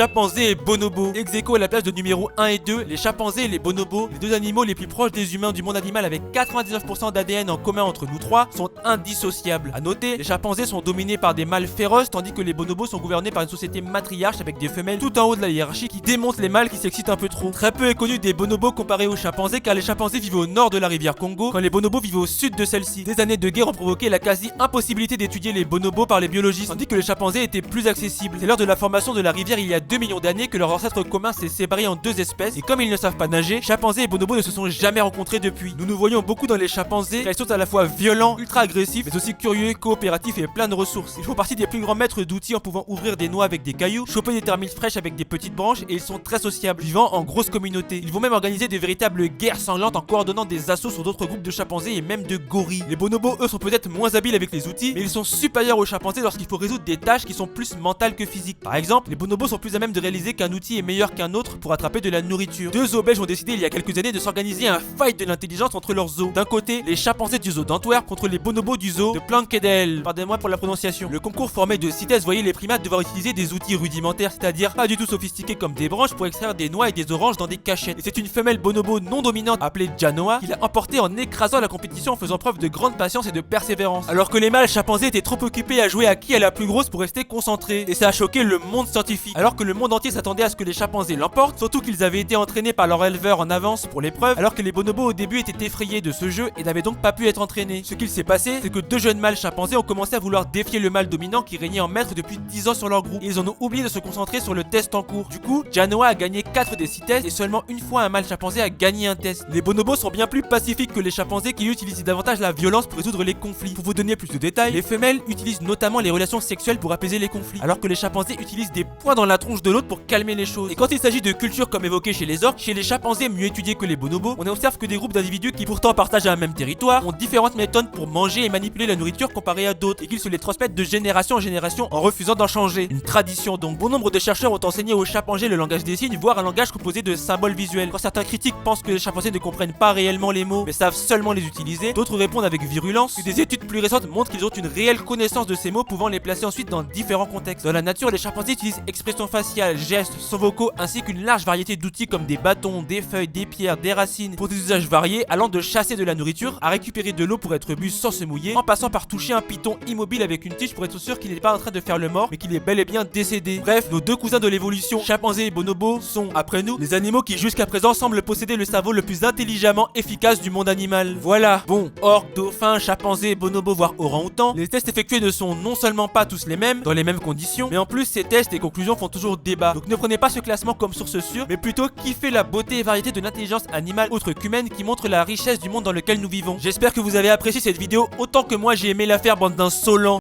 chimpanzés et bonobos. Ex aequo à la place de numéro 1 et 2, les chimpanzés et les bonobos, les deux animaux les plus proches des humains du monde animal avec 99% d'ADN en commun entre nous trois, sont indissociables. A noter, les chimpanzés sont dominés par des mâles féroces tandis que les bonobos sont gouvernés par une société matriarche avec des femelles tout en haut de la hiérarchie qui démontent les mâles qui s'excitent un peu trop. Très peu est connu des bonobos comparés aux chimpanzés car les chimpanzés vivent au nord de la rivière Congo quand les bonobos vivent au sud de celle-ci. Des années de guerre ont provoqué la quasi-impossibilité d'étudier les bonobos par les biologistes tandis que les chimpanzés étaient plus accessibles. C'est lors de la formation de la rivière il y a 2 millions d'années que leur ancêtre commun s'est séparé en deux espèces et comme ils ne savent pas nager, chimpanzés et bonobos ne se sont jamais rencontrés depuis. Nous voyons beaucoup dans les chimpanzés car ils sont à la fois violents, ultra agressifs mais aussi curieux, coopératifs et pleins de ressources. Ils font partie des plus grands maîtres d'outils en pouvant ouvrir des noix avec des cailloux, choper des termites fraîches avec des petites branches et ils sont très sociables, vivant en grosse communauté. Ils vont même organiser de véritables guerres sanglantes en coordonnant des assauts sur d'autres groupes de chimpanzés et même de gorilles. Les bonobos eux sont peut-être moins habiles avec les outils mais ils sont supérieurs aux chimpanzés lorsqu'il faut résoudre des tâches qui sont plus mentales que physiques. Par exemple, les bonobos sont plus à même de réaliser qu'un outil est meilleur qu'un autre pour attraper de la nourriture. Deux zoos belges ont décidé il y a quelques années de s'organiser un fight de l'intelligence entre leurs zoos. D'un côté, les chimpanzés du zoo d'Antwerp contre les bonobos du zoo de Plankedel. Pardonnez-moi pour la prononciation. Le concours formait de CITES voyait les primates devoir utiliser des outils rudimentaires, c'est-à-dire pas du tout sophistiqués comme des branches pour extraire des noix et des oranges dans des cachettes. Et c'est une femelle bonobo non dominante appelée Janoa qui l'a emporté en écrasant la compétition en faisant preuve de grande patience et de persévérance. Alors que les mâles chimpanzés étaient trop occupés à jouer à qui est la plus grosse pour rester concentrés. Et ça a choqué le monde scientifique. Alors que le monde entier s'attendait à ce que les chimpanzés l'emportent, surtout qu'ils avaient été entraînés par leur éleveur en avance pour l'épreuve, alors que les bonobos au début étaient effrayés de ce jeu et n'avaient donc pas pu être entraînés. Ce qu'il s'est passé, c'est que deux jeunes mâles chimpanzés ont commencé à vouloir défier le mâle dominant qui régnait en maître depuis 10 ans sur leur groupe. Et ils en ont oublié de se concentrer sur le test en cours. Du coup, Janoa a gagné 4 des 6 tests et seulement une fois un mâle chimpanzé a gagné un test. Les bonobos sont bien plus pacifiques que les chimpanzés qui utilisent davantage la violence pour résoudre les conflits. Pour vous donner plus de détails, les femelles utilisent notamment les relations sexuelles pour apaiser les conflits, alors que les chimpanzés utilisent des poings dans la tronche de l'autre pour calmer les choses. Et quand il s'agit de culture comme évoqué chez les orques, chez les chimpanzés mieux étudiés que les bonobos, on observe que des groupes d'individus qui pourtant partagent un même territoire ont différentes méthodes pour manger et manipuler la nourriture comparée à d'autres et qu'ils se les transmettent de génération en génération en refusant d'en changer. Une tradition donc. Bon nombre de chercheurs ont enseigné aux chimpanzés le langage des signes, voire un langage composé de symboles visuels. Quand certains critiques pensent que les chimpanzés ne comprennent pas réellement les mots mais savent seulement les utiliser, d'autres répondent avec virulence que des études plus récentes montrent qu'ils ont une réelle connaissance de ces mots pouvant les placer ensuite dans différents contextes. Dans la nature, les chimpanzés utilisent expressions faciales, gestes, sons vocaux ainsi qu'une large variété d'outils comme des bâtons, des feuilles, des pierres, des racines pour des usages variés allant de chasser de la nourriture à récupérer de l'eau pour être bu sans se mouiller en passant par toucher un python immobile avec une tige pour être sûr qu'il n'est pas en train de faire le mort mais qu'il est bel et bien décédé. Bref, nos deux cousins de l'évolution, chimpanzés et bonobos, sont, après nous, les animaux qui jusqu'à présent semblent posséder le cerveau le plus intelligemment efficace du monde animal. Voilà. Bon, orques, dauphins, chimpanzés, bonobos voire orang-outans, les tests effectués ne sont non seulement pas tous les mêmes, dans les mêmes conditions, mais en plus ces tests et conclusions font toujours débat. Donc ne prenez pas ce classement comme source sûre, mais plutôt kiffez la beauté et variété de l'intelligence animale autre qu'humaine qui montre la richesse du monde dans lequel nous vivons. J'espère que vous avez apprécié cette vidéo autant que moi j'ai aimé la faire, bande d'insolents.